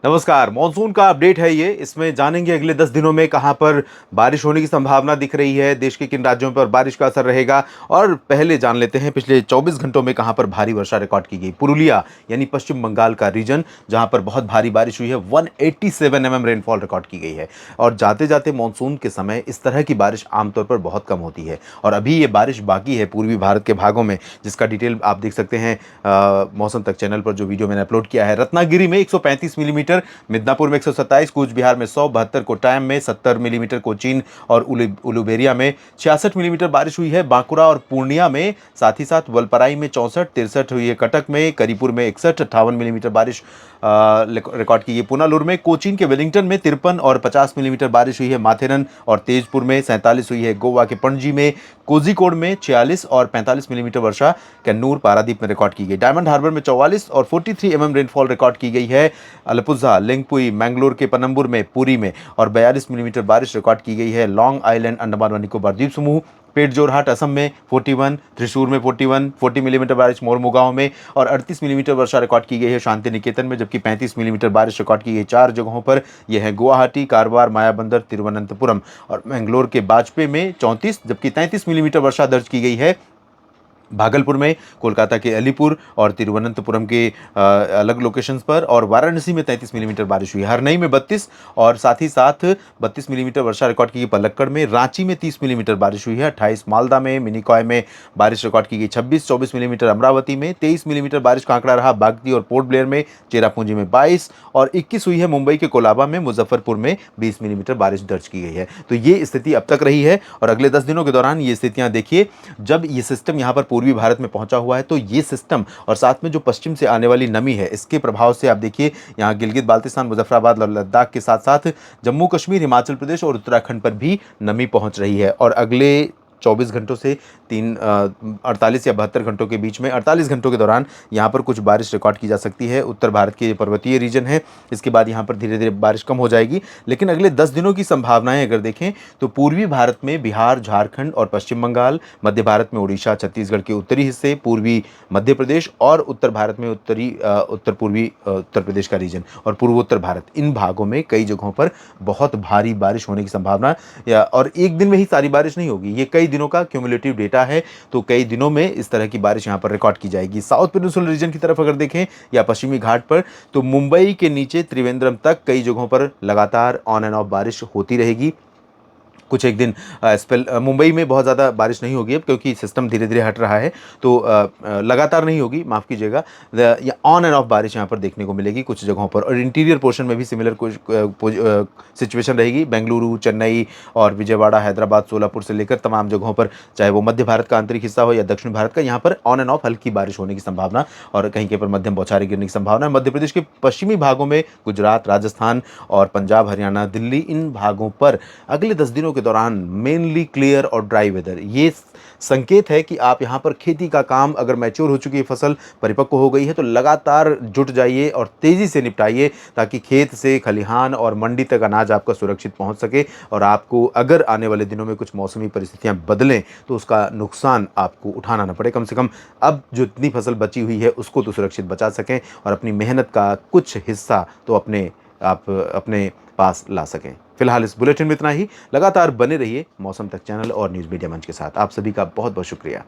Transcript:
नमस्कार। मॉनसून का अपडेट है ये। इसमें जानेंगे अगले 10 दिनों में कहां पर बारिश होने की संभावना दिख रही है, देश के किन राज्यों पर बारिश का असर रहेगा। और पहले जान लेते हैं पिछले 24 घंटों में कहां पर भारी वर्षा रिकॉर्ड की गई। पुरुलिया यानी पश्चिम बंगाल का रीजन, जहां पर बहुत भारी बारिश हुई है, 187 mm रेनफॉल रिकॉर्ड की गई है। और जाते जाते मानसून के समय इस तरह की बारिश आमतौर पर बहुत कम होती है और अभी ये बारिश बाकी है पूर्वी भारत के भागों में, जिसका डिटेल आप देख सकते हैं मौसम तक चैनल पर जो वीडियो मैंने अपलोड किया है। रत्नागिरी में 135 मिलीमीटर, मिदनापुर में 127, कूच बिहार में 100, 72 कोट्टायम में 70 मिलीमीटर, कोचीन और उलुबेरिया में 66 मिलीमीटर बारिश हुई है। बांकुड़ा और पूर्णिया में, साथ ही साथ वलपराई में 64, 63 हुई है। कटक में, करीपुर में 61, 58 मिलीमीटर बारिश रिकॉर्ड की है। पुनालुर में, कोचीन के वेलिंगटन में 53 और 50 मिलीमीटर बारिश हुई है। माथेरन और तेजपुर में 47 हुई है। गोवा के पणजी में, कोझिकोड में 46 और 45 मिलीमीटर वर्षा कन्नूर पारादीप में रिकॉर्ड की गई। डायमंड हार्बर में 44 और 43 रेनफॉल रिकॉर्ड की गई है। अलपुझा, लिंगपुई, मैंगलोर के पनम्बुर में, पुरी में और 42 मिलीमीटर बारिश रिकॉर्ड की गई है। लॉन्ग आइलैंड, अंडमान व निकोबार द्वीप समूह, पेट जोरहाट असम में 41, त्रिशूर में 41, 40 मिलीमीटर बारिश मोरमुगांव में और 38 मिलीमीटर वर्षा रिकॉर्ड की गई है शांति निकेतन में, जबकि 35 मिलीमीटर बारिश रिकॉर्ड की गई 4 जगहों पर। यह है गुवाहाटी, कारवार, मायाबंदर, तिरुवनंतपुरम और मैंगलोर के बाजपे में 34, जबकि 33 मिलीमीटर वर्षा दर्ज की गई है। भागलपुर में, कोलकाता के अलीपुर और तिरुवनंतपुरम के अलग लोकेशंस पर और वाराणसी में 33 मिलीमीटर बारिश हुई। हरनई में 32 और साथ ही साथ 32 मिलीमीटर वर्षा रिकॉर्ड की गई पलक्कड़ में। रांची में 30 मिलीमीटर बारिश हुई है। 28 मालदा में, मिनीकॉय में बारिश रिकॉर्ड की गई 26, 24 मिलीमीटर अमरावती में, 23 मिलीमीटर बारिश कांकड़ा रहा। बागदी और पोर्ट ब्लेयर में, चेरापूंजी में 22 और 21 हुई है मुंबई के कोलाबा में। मुजफ्फरपुर में 20 मिलीमीटर बारिश दर्ज की गई है। तो ये स्थिति अब तक रही है और अगले 10 दिनों के दौरान ये स्थितियां देखिए। जब ये सिस्टम यहाँ पर पूर्वी भारत में पहुंचा हुआ है तो ये सिस्टम और साथ में जो पश्चिम से आने वाली नमी है, इसके प्रभाव से आप देखिए यहाँ गिलगित बाल्टिस्तान, मुजफ्फराबाद और लद्दाख के साथ साथ जम्मू कश्मीर, हिमाचल प्रदेश और उत्तराखंड पर भी नमी पहुंच रही है। और अगले 24 घंटों से 48 या 72 घंटों के बीच में, 48 घंटों के दौरान यहाँ पर कुछ बारिश रिकॉर्ड की जा सकती है। उत्तर भारत के पर्वतीय रीजन है, इसके बाद यहाँ पर धीरे धीरे बारिश कम हो जाएगी। लेकिन अगले 10 दिनों की संभावनाएं अगर देखें तो पूर्वी भारत में बिहार, झारखंड और पश्चिम बंगाल, मध्य भारत में उड़ीसा, छत्तीसगढ़ के उत्तरी हिस्से, पूर्वी मध्य प्रदेश और उत्तर भारत में उत्तर पूर्वी उत्तर प्रदेश का रीजन और पूर्वोत्तर भारत, इन भागों में कई जगहों पर बहुत भारी बारिश होने की संभावना और एक दिन में ही सारी बारिश नहीं होगी। ये कई दिनों का क्यूमुलेटिव डेटा है, तो कई दिनों में इस तरह की बारिश यहाँ पर रिकॉर्ड की जाएगी। साउथ पेनिनसुलर रीजन की तरफ अगर देखें या पश्चिमी घाट पर, तो मुंबई के नीचे त्रिवेंद्रम तक कई जगहों पर लगातार ऑन एंड ऑफ बारिश होती रहेगी। कुछ एक दिन मुंबई में बहुत ज़्यादा बारिश नहीं होगी अब, क्योंकि सिस्टम धीरे धीरे हट रहा है, तो लगातार नहीं होगी, माफ़ कीजिएगा। या ऑन एंड ऑफ बारिश यहाँ पर देखने को मिलेगी कुछ जगहों पर। और इंटीरियर पोर्शन में भी सिमिलर कुछ सिचुएशन रहेगी। बेंगलुरु, चेन्नई और विजयवाड़ा, हैदराबाद, सोलापुर से लेकर तमाम जगहों पर, चाहे वो मध्य भारत का आंतरिक हिस्सा हो या दक्षिण भारत का, यहाँ पर ऑन एंड ऑफ हल्की बारिश होने की संभावना और कहीं के पर मध्यम बौछारें गिरने की संभावना है। मध्य प्रदेश के पश्चिमी भागों में, गुजरात, राजस्थान और पंजाब, हरियाणा, दिल्ली, इन भागों पर अगले 10 दिनों के दौरान मेनली क्लियर और ड्राई वेदर। ये संकेत है कि आप यहाँ पर खेती का काम, अगर मैच्योर हो चुकी है फसल, परिपक्व हो गई है, तो लगातार जुट जाइए और तेजी से निपटाइए, ताकि खेत से खलिहान और मंडी तक अनाज आपका सुरक्षित पहुंच सके और आपको अगर आने वाले दिनों में कुछ मौसमी परिस्थितियां बदलें तो उसका नुकसान आपको उठाना ना पड़े। कम से कम अब जो इतनी फसल बची हुई है उसको तो सुरक्षित बचा सकें और अपनी मेहनत का कुछ हिस्सा तो अपने पास ला सकें। फिलहाल इस बुलेटिन में इतना ही। लगातार बने रहिए मौसम तक चैनल और न्यूज़ मीडिया मंच के साथ। आप सभी का बहुत बहुत शुक्रिया।